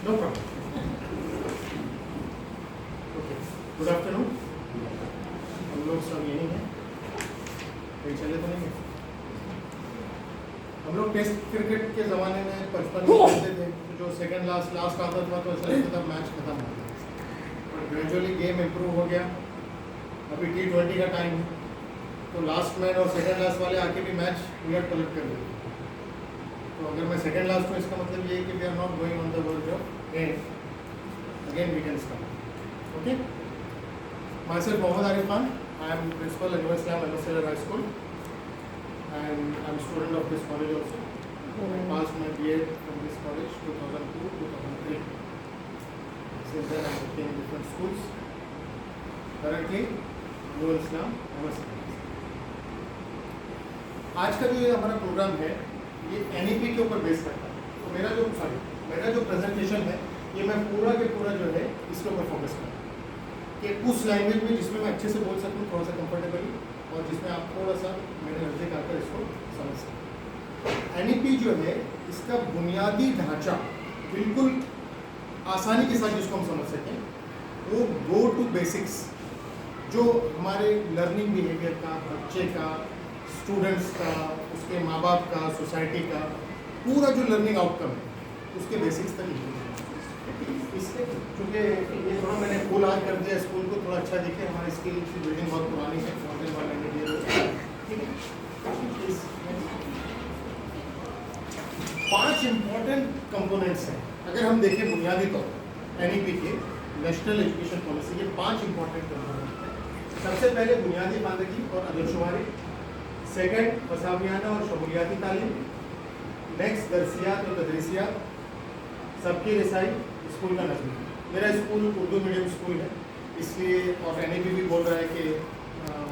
No problem. Okay, good afternoon. हम लोग सब यहीं हैं, कहीं चले तो नहीं है। हम लोग टेस्ट क्रिकेट के ज़माने में 55 में खेलते थे, तो जो सेकंड लास्ट आता था तो ऐसा लगता था मैच खत्म हो गया। और ग्रेजुअली गेम इम्प्रूव हो गया। अभी T20 का टाइम है, तो लास्ट मैन और सेकंड लास्ट वाले आके भी मैच उलट पलट कर देते। तो अगर मैं सेकंड लास्ट हूँ, इसका मतलब ये है कि we are not going on the verge of end, again we can start. Okay, myself Mohammad Arif Khan, I am principal university of MSL high school and I'm a student of this college also. I passed my BA from this college 2002-2003. Since then I'm working in different schools. Currently, Nurul Islam, MSc. आज का जो ये हमारा programme है, ये NEP के ऊपर base करता है। तो मेरा जो प्रेजेंटेशन है, ये मैं पूरा के पूरा जो है इसके ऊपर फोकस करूँ कि उस लैंग्वेज में जिसमें मैं अच्छे से बोल सकूँ, थोड़ा सा कंफर्टेबली, और जिसमें आप थोड़ा सा मेरे नज़दीक आकर इसको समझ सकें। NEP जो है, इसका बुनियादी ढांचा बिल्कुल आसानी के साथ जिसको हम समझ सकें, वो गो टू बेसिक्स, जो हमारे लर्निंग बिहेवियर का, बच्चे का, स्टूडेंट्स का, उसके माँ बाप का, सोसाइटी का, पूरा जो लर्निंग आउटकम है, उसके बेसिक्स तक लिखे। इसके चूँकि ये थोड़ा मैंने फुल आर कर दिया स्कूल को, थोड़ा अच्छा दिखे। हमारी स्कूल की बिल्डिंग बहुत पुरानी है, ठीक है। 5 इम्पोर्टेंट कंपोनेंट्स हैं अगर हम देखें बुनियादी तौर पर NEP के, नेशनल एजुकेशन पॉलिसी के 5 इम्पोर्टेंट कंपोनेंट हैं। सबसे पहले बुनियादी मानदंड और अदरशुमारी, सेकंड मसावियाना और शमूलियाती तालीम, नेक्स्ट दरसियात और तदरीसियात, सबकी रसाई, स्कूल का नज़म। मेरा स्कूल उर्दू मीडियम स्कूल है, इसलिए और NEP भी बोल रहा है कि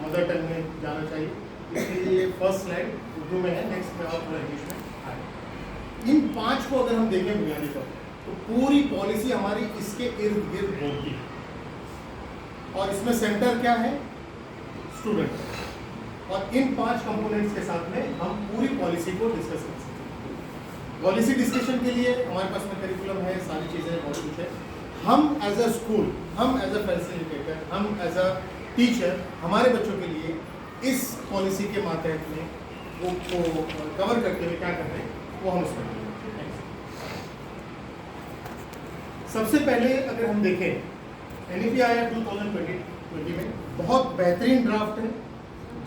मदर टंग में जाना चाहिए, इसलिए ये फर्स्ट स्लाइड उर्दू में है, नेक्स्ट में और थोड़ा इंग्लिश में आए। इन 5 को अगर हम देखें बुनियादी तौर पर, तो पूरी पॉलिसी हमारी इसके इर्द गिर्द घूमती है। और इसमें सेंटर क्या है? स्टूडेंट। और इन 5 कंपोनेंट्स के साथ में हम पूरी पॉलिसी को डिस्कस कर सकते हैं। पॉलिसी डिस्कशन के लिए हमारे पास में करिकुलम है, सारी चीज़ें बहुत कुछ है। हम एज अ स्कूल, हम एज अ फैसिलिटेटर, हम एज अ टीचर, हमारे बच्चों के लिए इस पॉलिसी के मातहत में वो कवर करते हुए क्या करते हैं, वो हम उसमें सबसे पहले अगर हम देखें, NEP आया 2020 में, बहुत बेहतरीन ड्राफ्ट है।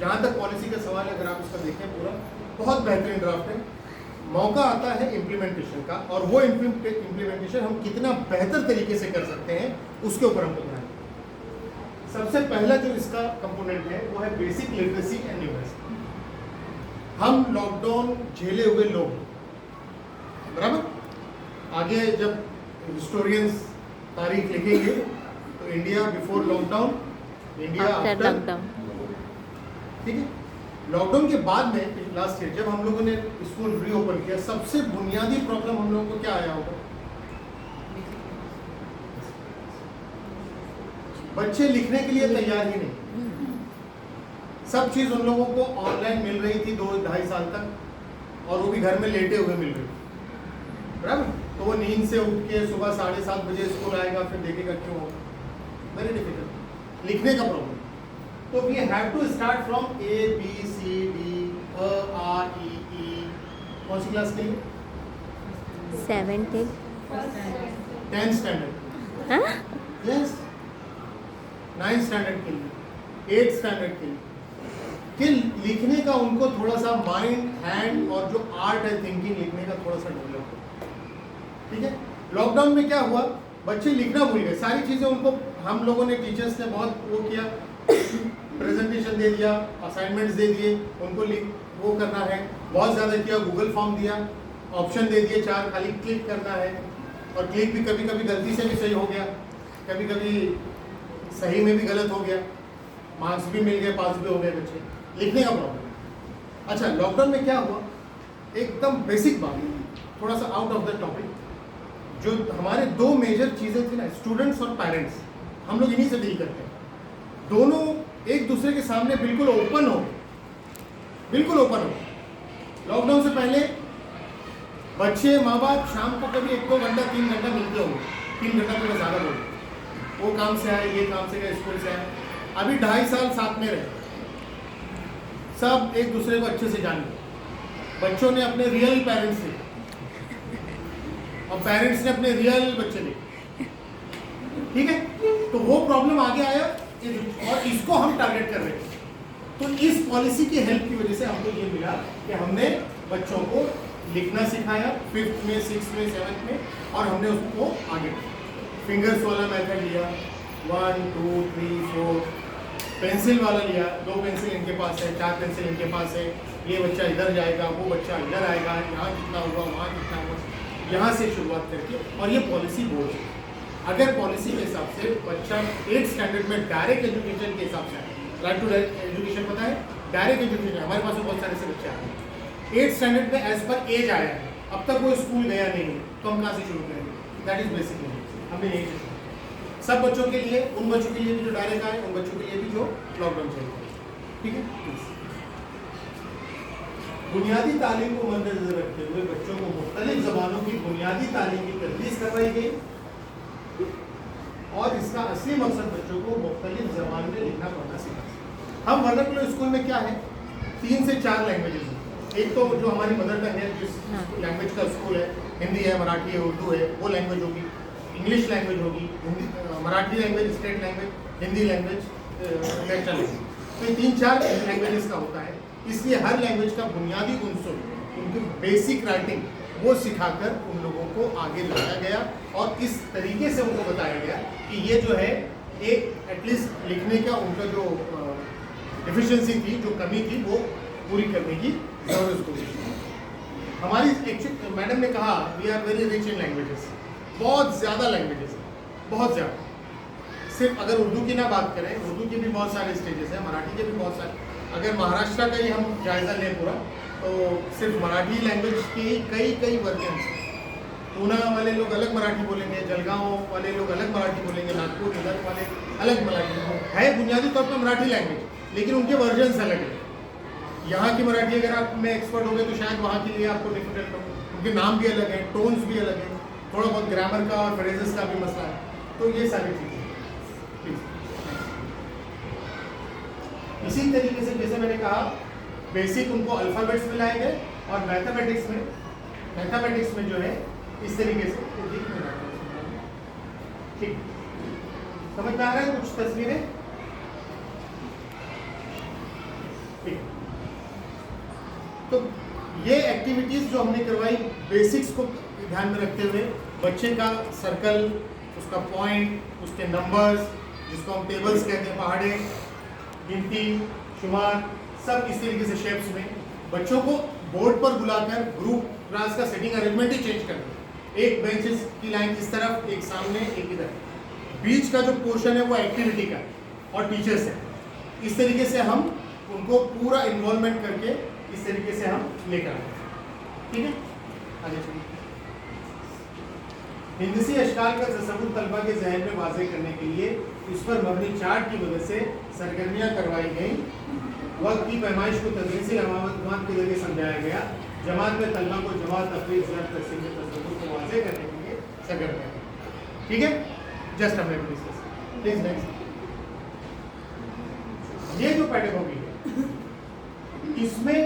जहाँ तक पॉलिसी का सवाल है, अगर आप उसका देखें पूरा, बहुत बेहतरीन ड्राफ्ट है। मौका आता है इम्प्लीमेंटेशन का, और वो इम्प्लीमेंटेशन हम कितना बेहतर तरीके से कर सकते हैं, उसके ऊपर हमको ध्यान दें। सबसे पहला जो इसका कंपोनेंट है, वो है बेसिक लिटरेसी एंड न्यूमरेसी। हम लॉकडाउन झेले हुए लोग, बराबर। आगे जब हिस्टोरियंस तारीख लिखेंगे तो India before lockdown, India after lockdown, ठीक है। लॉकडाउन के बाद में लास्ट ईयर जब हम लोगों ने स्कूल रीओपन किया, सबसे बुनियादी प्रॉब्लम हम लोगों को क्या आया होगा? बच्चे लिखने के लिए तैयार ही नहीं। सब चीज़ उन लोगों को ऑनलाइन मिल रही थी 2-2.5 साल तक, और वो भी घर में लेटे हुए मिल रही थी, बराबर। तो वो नींद से उठ के सुबह 7:30 बजे स्कूल आएगा, फिर देखेगा क्यों होगा, वेरी डिफिकल्ट। लिखने का प्रॉब्लम, तो we have to start from ABCD, EE। कौन सी क्लास के लिए? 7th 10th standard, yes, 9th standard के लिए, 8th स्टैंडर्ड के लिए, कि लिखने का उनको थोड़ा सा माइंड, हैंड और जो आर्ट है थिंकिंग लिखने का थोड़ा सा डेवलप हो, ठीक है। लॉकडाउन में क्या हुआ, बच्चे लिखना भूल गए। सारी चीज़ें उनको हम लोगों ने, टीचर्स ने बहुत वो किया, प्रेजेंटेशन दे दिया, असाइनमेंट्स दे दिए, उनको वो करना है, बहुत ज़्यादा किया, गूगल फॉर्म दिया, ऑप्शन दे दिए 4, खाली क्लिक करना है। और क्लिक भी कभी कभी गलती से भी सही हो गया, कभी कभी सही में भी गलत हो गया, मार्क्स भी मिल गए, पास भी हो गए बच्चे। लिखने का प्रॉब्लम। अच्छा, लॉकडाउन में क्या हुआ, एकदम बेसिक बात, थोड़ा सा आउट ऑफ द टॉपिक, जो हमारे 2 मेजर चीज़ें थी ना, स्टूडेंट्स और पेरेंट्स, हम लोग इन्हीं से डील करते हैं। दोनों एक दूसरे के सामने बिल्कुल ओपन हो। लॉकडाउन से पहले बच्चे माँ बाप शाम को कभी 1-2 घंटा 3 घंटा मिलते होंगे, 3 घंटा तो मैं ज़्यादा बोलूँ, वो काम से आए, ये काम से गए, स्कूल से आए, अभी 2.5 साल साथ में रहे, सब एक दूसरे को अच्छे से जान गए। बच्चों ने अपने रियल पेरेंट्स देखे और पेरेंट्स ने अपने रियल बच्चे देखे, ठीक है। तो वो प्रॉब्लम आगे आया और इसको हम टारगेट कर रहे थे। तो इस पॉलिसी की हेल्प की वजह से हमको ये मिला कि हमने बच्चों को लिखना सिखाया 5th में, 6th में, 7th में, और हमने उसको आगे फिंगर्स वाला मेथड लिया, 1 2 3 4, पेंसिल वाला लिया, 2 पेंसिल इनके पास है, 4 पेंसिल इनके पास है, ये बच्चा इधर जाएगा, वो बच्चा इधर आएगा, यहाँ कितना हुआ, वहाँ कितना हुआ, यहाँ से शुरुआत करके। और ये पॉलिसी बोर्ड है। अगर पॉलिसी के हिसाब से बच्चा 8th स्टैंडर्ड में डायरेक्ट एजुकेशन के हिसाब से, राइट टू एजुकेशन पता है, डायरेक्ट एजुकेशन, हमारे पास बहुत सारे से बच्चे आए हैं 8th स्टैंडर्ड में एज पर एज आया है, अब तक वो स्कूल गया नहीं है, तो हम कहाँ से शुरू करेंगे? That is basic knowledge. हमने यही सोचा सब बच्चों के लिए, उन बच्चों के लिए भी जो डायरेक्ट आए, उन बच्चों के लिए भी जो लॉकडाउन चले, ठीक है। बुनियादी तालीम को मद्देनजर रखते हुए बच्चों को मुख्तलिफ ज़बानों की बुनियादी तालीम की तदरीस करवाई गई, और इसका असली मकसद बच्चों को मुख्तलिफ ज़बान में लिखना पढ़ना सिखाना। हम वर्नाकुलर स्कूल में क्या है, 3 से 4 लैंग्वेजेस हैं। एक तो जो हमारी मदर टंग है, जिस लैंग्वेज का स्कूल है, हिंदी है, मराठी है, उर्दू है, वो लैंग्वेज होगी, इंग्लिश लैंग्वेज होगी, Marathi language state language, Hindi language national language. तो ये 3-4 लैंग्वेजेस का होता है, इसलिए हर लैंग्वेज का बुनियादी उनसुर, उनकी बेसिक राइटिंग, वो सिखाकर उन लोगों को आगे लाया गया, और इस तरीके से उनको बताया गया कि ये जो है एक एटलीस्ट लिखने का उनका जो डिफिशिएंसी थी, जो कमी थी, वो पूरी करने की जरूरत होगी। हमारी मैडम ने कहा we are very rich in languages, बहुत ज़्यादा लैंग्वेजेस, बहुत ज़्यादा। सिर्फ अगर उर्दू की ना बात करें, उर्दू के भी बहुत सारे स्टेजेस हैं, मराठी के भी बहुत सारे, अगर महाराष्ट्र का ही हम जायज़ा लें पूरा, तो सिर्फ मराठी लैंग्वेज की कई वर्जन हैं। पूना वाले लोग अलग मराठी बोलेंगे, जलगांव वाले लोग अलग मराठी बोलेंगे, नागपुर इधर वाले अलग मराठी है। बुनियादी तौर पर मराठी लैंग्वेज, लेकिन उनके वर्जन्स अलग हैं। यहाँ की मराठी अगर आप में एक्सपर्ट हो गए तो शायद वहाँ के लिए आपको डिफिकल्ट हो, उनके नाम भी अलग हैं, टोन्स भी अलग हैं, थोड़ा बहुत ग्रामर का और फ्रेजेस का भी मसला है। तो ये सारी चीज़ें इसी तरीके से, जैसे मैंने कहा, बेसिक उनको अल्फ़ाबेट्स में लाए गए, और मैथमेटिक्स में जो है इस तरीके से, ठीक समझ में आ रहा है कुछ तस्वीरें, ठीक। तो ये एक्टिविटीज़ जो हमने करवाई, बेसिक्स को ध्यान में रखते हुए, बच्चे का सर्कल, उसका पॉइंट, उसके नंबर्स, जिसको हम टेबल्स कहते हैं, पहाड़े, गिनती, शुमार, सब इस तरीके से शेप्स में बच्चों को बोर्ड पर बुलाकर ग्रुप क्लास का सेटिंग अरेंजमेंट ही चेंज कर दें। एक बेंचेस की लाइन इस तरफ, एक सामने, एक इधर, बीच का जो पोर्शन है वो एक्टिविटी का और टीचर्स है। इस तरीके से हम उनको पूरा इन्वॉल्वमेंट करके इस तरीके से हम लेकर आए, ठीक है। आगे चलिए। हिंदसी अशकाल का तसव्वुर तलबा के जहन में वाज़ेह करने के लिए इस पर मबनी चार्ट की वजह से सरगर्मियाँ करवाई गई। वक्त की पैमाइश को तदरीसी अलामत के जरिए समझाया गया। जमात में तलबा को जमात, तफरीक, ज़ियारत, तक़सीम के तसव्वुर को वाज़ेह करने के लिए सरगर्मियाँ, ठीक है। जस्ट हमने डिस्कस, प्लीज नेक्स्ट। ये जो पेडागॉजी है, इसमें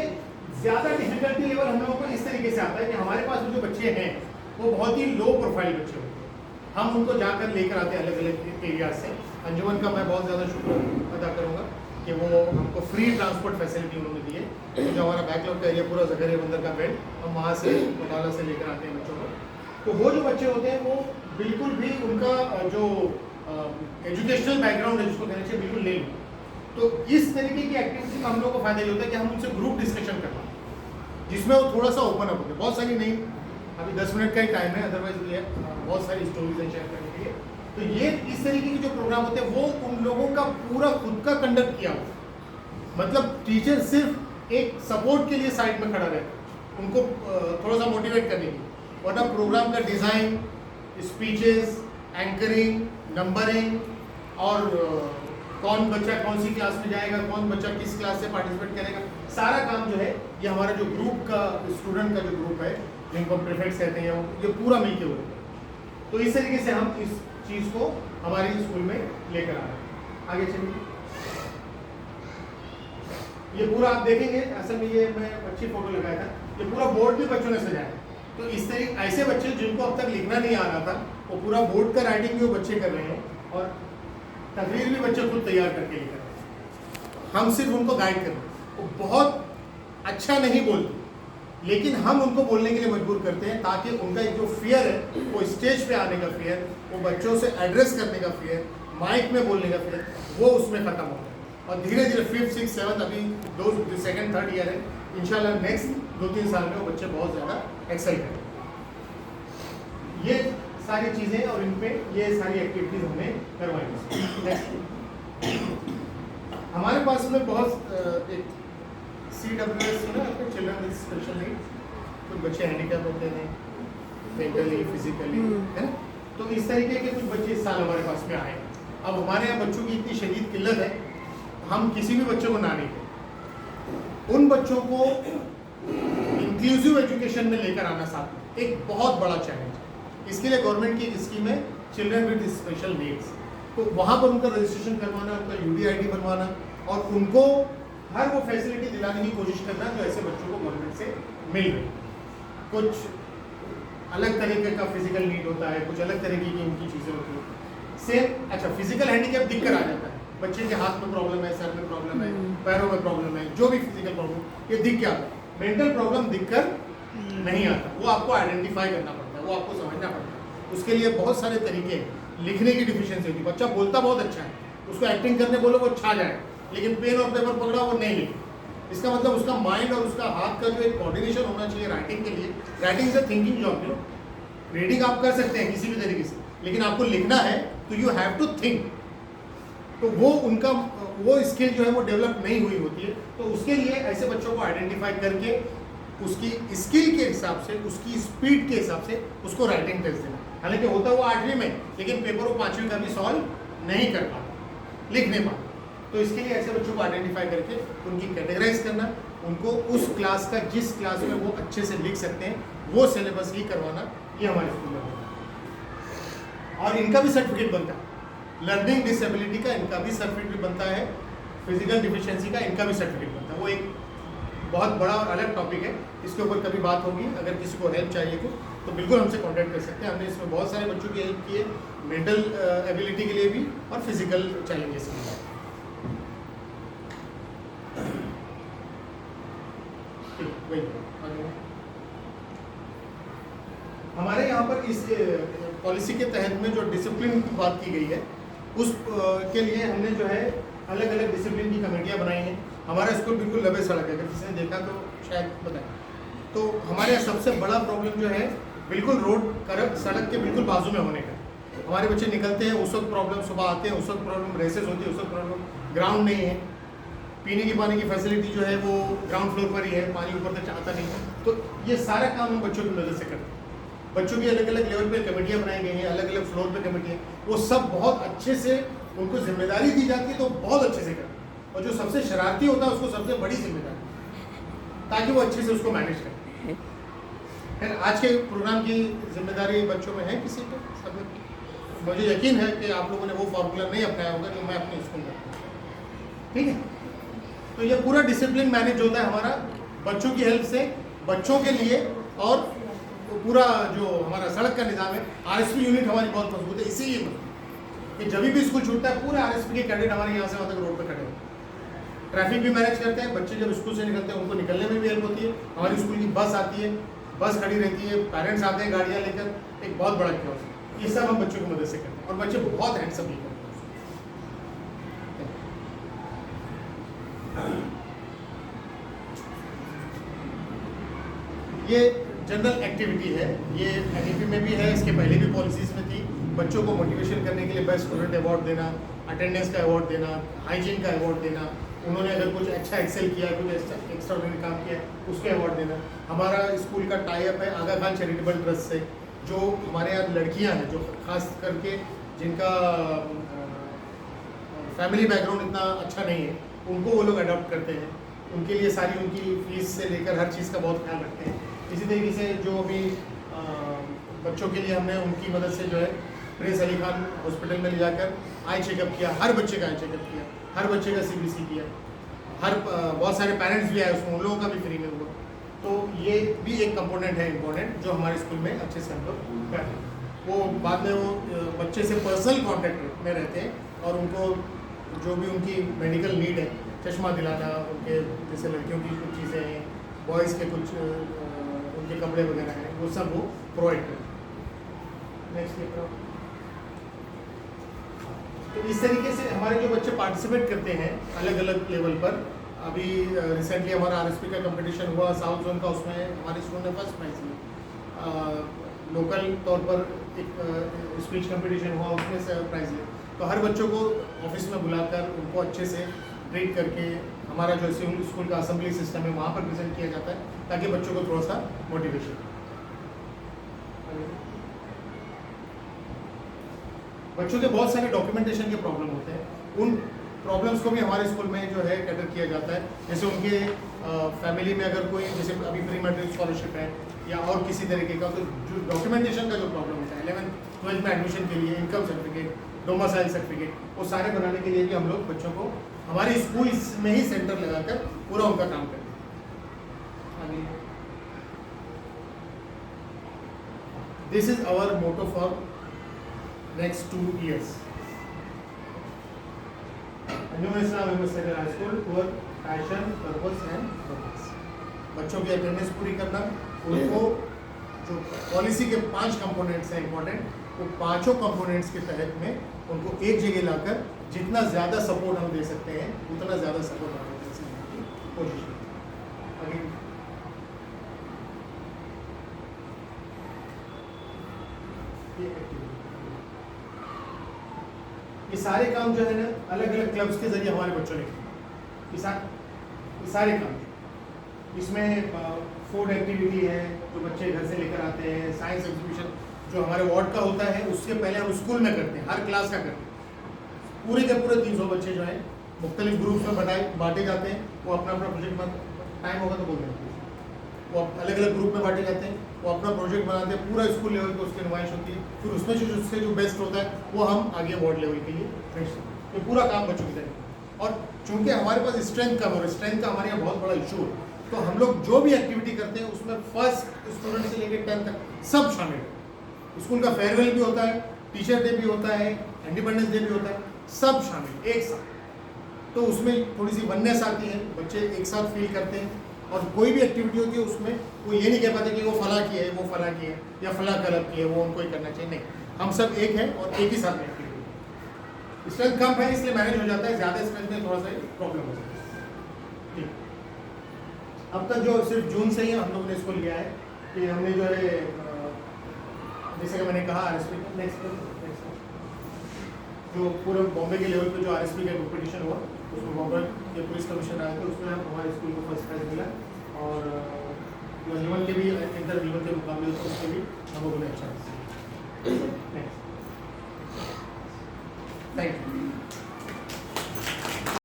ज़्यादा डिफिकल्टी लेवल हम लोगों को इस तरीके से आता है कि हमारे पास जो बच्चे हैं वो बहुत ही लो प्रोफाइल बच्चे होते हैं। हम उनको जाकर लेकर आते हैं अलग अलग एरिया से। अंजुमन का मैं बहुत ज़्यादा शुक्र अदा करूँगा कि वो हमको फ्री ट्रांसपोर्ट फैसिलिटी उन्होंने दी है। तो जो हमारा बैकलॉग का एरिया पूरा ज़करिया बंदर का बेल्ट, हम वहाँ से बटाला से लेकर आते हैं बच्चों को। तो वो जो बच्चे होते हैं वो बिल्कुल भी उनका जो एजुकेशनल बैकग्राउंड है, जिसको कहना चाहिए, बिल्कुल नहीं। तो इस तरीके की एक्टिविटी का हम लोग को फायदा ये होता है कि हम उनसे ग्रुप डिस्कशन करते हैं, जिसमें वो थोड़ा सा ओपन अप होते हैं। बहुत सारी नहीं, अभी 10 मिनट का ही टाइम है, अदरवाइज ये बहुत सारी स्टोरीज हैं शेयर करने के लिए। तो ये इस तरीके के जो प्रोग्राम होते हैं वो उन लोगों का पूरा खुद का कंडक्ट किया हुआ, मतलब टीचर सिर्फ एक सपोर्ट के लिए साइड में खड़ा रहता, उनको थोड़ा सा मोटिवेट करने की। वरना प्रोग्राम का डिज़ाइन, स्पीचेस, एंकरिंग, नंबरिंग, और कौन बच्चा कौन सी क्लास में जाएगा, कौन बच्चा किस क्लास से पार्टिसिपेट करेगा, सारा काम जो है ये हमारा जो ग्रुप का, स्टूडेंट का जो ग्रुप है जिनको प्रीफेक्ट्स कहते हैं, ये पूरा मिल के होता है। तो इस तरीके से हम इस चीज़ को हमारे स्कूल में लेकर आ रहे हैं। आगे चलिए, ये पूरा आप देखेंगे, असल में ये मैं अच्छी फोटो लगाया था, ये पूरा बोर्ड भी बच्चों ने सजाया है। तो इस तरीके ऐसे बच्चे जिनको अब तक लिखना नहीं आ रहा था, वो पूरा बोर्ड का राइटिंग भी वो बच्चे कर रहे हैं और तकरीर भी बच्चे खुद तैयार करके लिख रहे हैं। हम सिर्फ उनको गाइड कर रहे हैं। वो बहुत अच्छा नहीं बोलते, लेकिन हम उनको बोलने के लिए मजबूर करते हैं ताकि उनका एक जो फियर है, वो स्टेज पे आने का फियर, वो बच्चों से एड्रेस करने का फियर, माइक में बोलने का फियर, वो उसमें खत्म हो जाए। और धीरे धीरे 5th 6th 7th अभी 2nd 3rd ईयर है, इंशाल्लाह नेक्स्ट 2-3 साल में वो बच्चे बहुत ज़्यादा एक्सेल करें। ये सारी चीज़ें और इन पे ये सारी एक्टिविटीज़ हमने करवाई। हमारे पास में बहुत एक CWS है ना, चिल्ड्रन विद स्पेशल नीड, कुछ बच्चे हैंडीकैप होते हैं मेंटली फिजिकली, है ना। तो इस तरीके के कुछ बच्चे इस साल हमारे पास में आए। अब हमारे यहाँ बच्चों की इतनी शदीद किल्लत है, हम किसी भी बच्चे को ना नहीं दें। उन बच्चों को इंक्लूसिव एजुकेशन में लेकर आना साथ में एक बहुत बड़ा चैलेंज है। इसके लिए गवर्नमेंट की एक स्कीम है चिल्ड्रन विद स्पेशल नीड्स। तो वहाँ पर उनका रजिस्ट्रेशन करवाना, उनका UDID बनवाना और उनको हर वो फैसिलिटी दिलाने की कोशिश करना जो ऐसे बच्चों को गवर्नमेंट से मिल रही। कुछ अलग तरीके का फिजिकल नीड होता है, कुछ अलग तरीके की उनकी चीज़ें होती हैं। सेम अच्छा फिजिकल हैंडीकैप दिख कर आ जाता है, बच्चे के हाथ में प्रॉब्लम है, सर में प्रॉब्लम है, पैरों में प्रॉब्लम है, जो भी फिजिकल प्रॉब्लम ये दिख के आता है। मेंटल प्रॉब्लम दिख कर नहीं आता, वो आपको आइडेंटिफाई करना पड़ता है, वो आपको समझना पड़ता है। उसके लिए बहुत सारे तरीके हैं। लिखने की डिफिशियंसी होती है, बच्चा बोलता बहुत अच्छा है, उसको एक्टिंग करने बोलो वो छा जाए, लेकिन पेन और पेपर पकड़ा वो नहीं लिखे। इसका मतलब उसका माइंड और उसका हाथ का जो एक कोऑर्डिनेशन होना चाहिए राइटिंग के लिए। Writing is a thinking job, you know. Reading आप कर सकते हैं किसी भी तरीके से, लेकिन आपको लिखना है तो यू हैव टू थिंक। तो वो उनका वो स्किल जो है वो डेवलप नहीं हुई होती है। तो उसके लिए ऐसे बच्चों को आइडेंटिफाई करके उसकी स्किल के हिसाब से, उसकी स्पीड के हिसाब से उसको राइटिंग टेस्ट देना। हालांकि होता वो 8वीं में, लेकिन पेपर वो 5वीं का भी सॉल्व नहीं कर पाता, लिख नहीं पाता। तो इसके लिए ऐसे बच्चों को आइडेंटिफाई करके उनकी कैटेगराइज करना, उनको उस क्लास का जिस क्लास में वो अच्छे से लिख सकते हैं वो सिलेबस ही करवाना, ये हमारे स्कूल में होता है। और इनका भी सर्टिफिकेट बनता है, लर्निंग डिसेबिलिटी का इनका भी सर्टिफिकेट बनता है, फिजिकल डिफिशियंसी का इनका भी सर्टिफिकेट बनता है। वो एक बहुत बड़ा और अलग टॉपिक है, इसके ऊपर कभी बात होगी। अगर किसी को हेल्प चाहिए तो बिल्कुल हमसे कांटेक्ट कर सकते हैं। हमने इसमें बहुत सारे बच्चों की हेल्प की है, मेंटल एबिलिटी के लिए भी और फिजिकल चैलेंजेस के लिए। हमारे यहाँ पर इस पॉलिसी के तहत में जो डिसिप्लिन की बात की गई है उस के लिए हमने जो है अलग अलग डिसिप्लिन की कमेटियाँ बनाई हैं। हमारा स्कूल बिल्कुल लबे सड़क है, अगर किसी ने देखा तो शायद बताएं। तो हमारे यहाँ सबसे बड़ा प्रॉब्लम जो है बिल्कुल रोड करब सड़क के बिल्कुल बाजू में होने का। हमारे बच्चे निकलते हैं उस वक्त प्रॉब्लम, सुबह आते हैं उस वक्त प्रॉब्लम, रेसेस होती है उस वक्त प्रॉब्लम, ग्राउंड नहीं है, पीने की पानी की फैसिलिटी जो है वो ग्राउंड फ्लोर पर ही है, पानी ऊपर तक आता नहीं है। तो ये सारा काम हम बच्चों की मदद से करते हैं। बच्चों की अलग अलग लेवल पे कमेटियाँ बनाई गई हैं, अलग अलग फ्लोर पे कमेटियाँ, वो सब बहुत अच्छे से उनको जिम्मेदारी दी जाती है तो बहुत अच्छे से करते हैं। और जो सबसे शरारती होता है उसको सबसे बड़ी जिम्मेदारी, ताकि वो अच्छे से उसको मैनेज करें। है ना। आज के प्रोग्राम की जिम्मेदारी बच्चों में है किसी को, सब मुझे यकीन है कि आप लोगों ने वो फार्मूला नहीं अपनाया होगा जो मैं अपने स्कूल में, ठीक है। तो ये पूरा डिसिप्लिन मैनेज होता है हमारा बच्चों की हेल्प से, बच्चों के लिए। और तो पूरा जो हमारा सड़क का निज़ाम है, RSP यूनिट हमारी बहुत मजबूत है। इसीलिए कि जब भी स्कूल छूटता है पूरे RSP के कैडेट हमारे यहाँ से वहाँ तक रोड पर खड़े होते हैं। ट्रैफिक भी मैनेज करते हैं, बच्चे जब स्कूल से निकलते हैं उनको निकलने में भी हेल्प होती है। हमारी स्कूल की बस आती है, बस खड़ी रहती है, पेरेंट्स आते हैं गाड़ियाँ लेकर, एक बहुत बड़ा क्योस है। ये सब हम बच्चों की मदद से करते हैं और बच्चे बहुत हैंडसम भी करते हैं। ये जनरल एक्टिविटी है, ये NEP में भी है, इसके पहले भी पॉलिसीज़ में थी। बच्चों को मोटिवेशन करने के लिए बेस्ट स्टूडेंट अवार्ड देना, अटेंडेंस का अवार्ड देना, हाइजीन का अवार्ड देना, उन्होंने अगर कुछ अच्छा एक्सेल किया, कुछ एक्स्ट्राऑर्डिनरी काम किया उसके अवार्ड देना। हमारा स्कूल का टाई अप है आगा खान चैरिटेबल ट्रस्ट से, जो हमारे यहाँ लड़कियाँ हैं जो खास करके जिनका फैमिली बैकग्राउंड इतना अच्छा नहीं है, उनको वो लोग अडॉप्ट करते हैं। उनके लिए सारी उनकी फीस से लेकर हर चीज़ का बहुत ख्याल रखते हैं। इसी तरीके से जो अभी बच्चों के लिए हमने उनकी मदद से जो है प्रिंस अली खान हॉस्पिटल में ले जाकर आई चेकअप किया, हर बच्चे का आई चेकअप किया, हर बच्चे का CBC किया, हर बहुत सारे पेरेंट्स भी आए उसमें, उन लोगों का भी फ्री में हुआ। तो ये भी एक कंपोनेंट है इम्पोर्टेंट जो हमारे स्कूल में अच्छे से हम लोग कर रहे हैं। वो बाद में वो बच्चे से पर्सनल कांटेक्ट में रहते हैं और उनको जो भी उनकी मेडिकल नीड है, चश्मा दिलाना, उनके जैसे लड़कियों की कुछ चीज़ें हैं, बॉयज़ के कुछ उनके कपड़े वगैरह हैं, वो सब वो प्रोवाइड करते हैं। नेक्स्ट तो इस तरीके से हमारे जो बच्चे पार्टिसिपेट करते हैं अलग अलग लेवल पर, अभी रिसेंटली हमारा RSP का कंपटीशन हुआ साउथ जोन का, उसमें हमारे स्टूडेंट ने फर्स्ट प्राइज लिया। लोकल तौर पर एक स्पीच कंपटीशन हुआ, उसमें से प्राइज लिया। तो हर बच्चों को ऑफिस में बुलाकर उनको अच्छे से ट्रीट करके हमारा जो स्कूल का असेंबली सिस्टम है वहाँ पर प्रेजेंट किया जाता है ताकि बच्चों को थोड़ा सा मोटिवेशन। बच्चों के बहुत सारे डॉक्यूमेंटेशन के प्रॉब्लम होते हैं, उन प्रॉब्लम्स को भी हमारे स्कूल में जो है कैटर किया जाता है। जैसे उनके फैमिली में अगर कोई जैसे अभी प्री मैट्रिक स्कॉलरशिप है या और किसी तरीके का, तो जो डॉक्यूमेंटेशन का जो प्रॉब्लम होता है 11th-12th में एडमिशन के लिए, इनकम सर्टिफिकेट, डोमिसाइल सर्टिफिकेट, वो सारे बनाने के लिए भी हम लोग बच्चों को हमारे स्कूल में ही सेंटर लगाकर पूरा उनका काम करते हैं। This is our motto for next 2 years. New Islam Secondary High School for passion, purpose and purpose. बच्चों की अटेंडेंस पूरी करना, उनको जो पॉलिसी के 5 कंपोनेंट्स हैं इंपॉर्टेंट, वो पांचों कंपोनेंट्स के तहत में उनको एक जगह लाकर जितना ज़्यादा सपोर्ट हम दे सकते हैं उतना ज़्यादा सपोर्ट हम दे सकते हैं कोशिश। अभी ये सारे काम जो है ना अलग अलग क्लब्स के जरिए हमारे बच्चों ने किए, ये सारे काम। इसमें फूड एक्टिविटी है जो बच्चे घर से लेकर आते हैं, साइंस एग्जीबिशन जो हमारे वार्ड का होता है उससे पहले हम स्कूल में करते हैं, हर क्लास का करते हैं। पूरे के पूरे 300 बच्चे जो हैं मुख्तलिफ ग्रुप्स में बांटे जाते हैं, वो अपना अपना प्रोजेक्ट टाइम होगा तो बोल देंगे, वो अलग अलग ग्रुप में बांटे जाते हैं, वो अपना प्रोजेक्ट बनाते हैं, पूरा स्कूल लेवल पे उसकी नुमाइश होती है, फिर उसमें जो उससे जो बेस्ट होता है वो हम आगे वार्ड लेवल के लिए भेजते हैं। तो पूरा काम बच्चों की तरह। और चूंकि हमारे पास स्ट्रेंथ कम और स्ट्रेंथ का हमारे यहाँ बहुत बड़ा इशू है, तो हम लोग जो भी एक्टिविटी करते हैं उसमें फर्स्ट स्टूडेंट से लेकर 10th तक सब शामिल है। स्कूल का फेयरवेल भी होता है, टीचर डे भी होता है, इंडिपेंडेंस डे भी होता है, सब शामिल एक साथ। तो उसमें थोड़ी सी वननेस आती है, बच्चे एक साथ फील करते हैं, और कोई भी एक्टिविटी होती है उसमें वो ये नहीं कह पाते कि वो फला की है, वो फला की है या फला क्लब की है, वो उनको ही करना चाहिए, नहीं, हम सब एक हैं और एक ही साथ में एक्टिविटी। स्ट्रेंथ कम है इसलिए मैनेज हो जाता है, ज़्यादा स्ट्रेंथ में थोड़ा सा प्रॉब्लम हो जाता है। ठीक, अब तक जो सिर्फ जून से ही हम लोगों ने इसको लिया है कि हमने जो है जैसे कि मैंने कहा RSP का नेक्स्ट जो पूरे बॉम्बे के लेवल पे जो RSP का कॉम्पिटिशन हुआ उसमें बॉम्बे के पुलिस कमिश्नर आए थे, उसमें हमारे स्कूल को फर्स्ट प्राइज मिला, और जो रीवन के भी इंटर रीवन के मुकाबले थे उसके भी हम लोगों ने अच्छा। Thank you.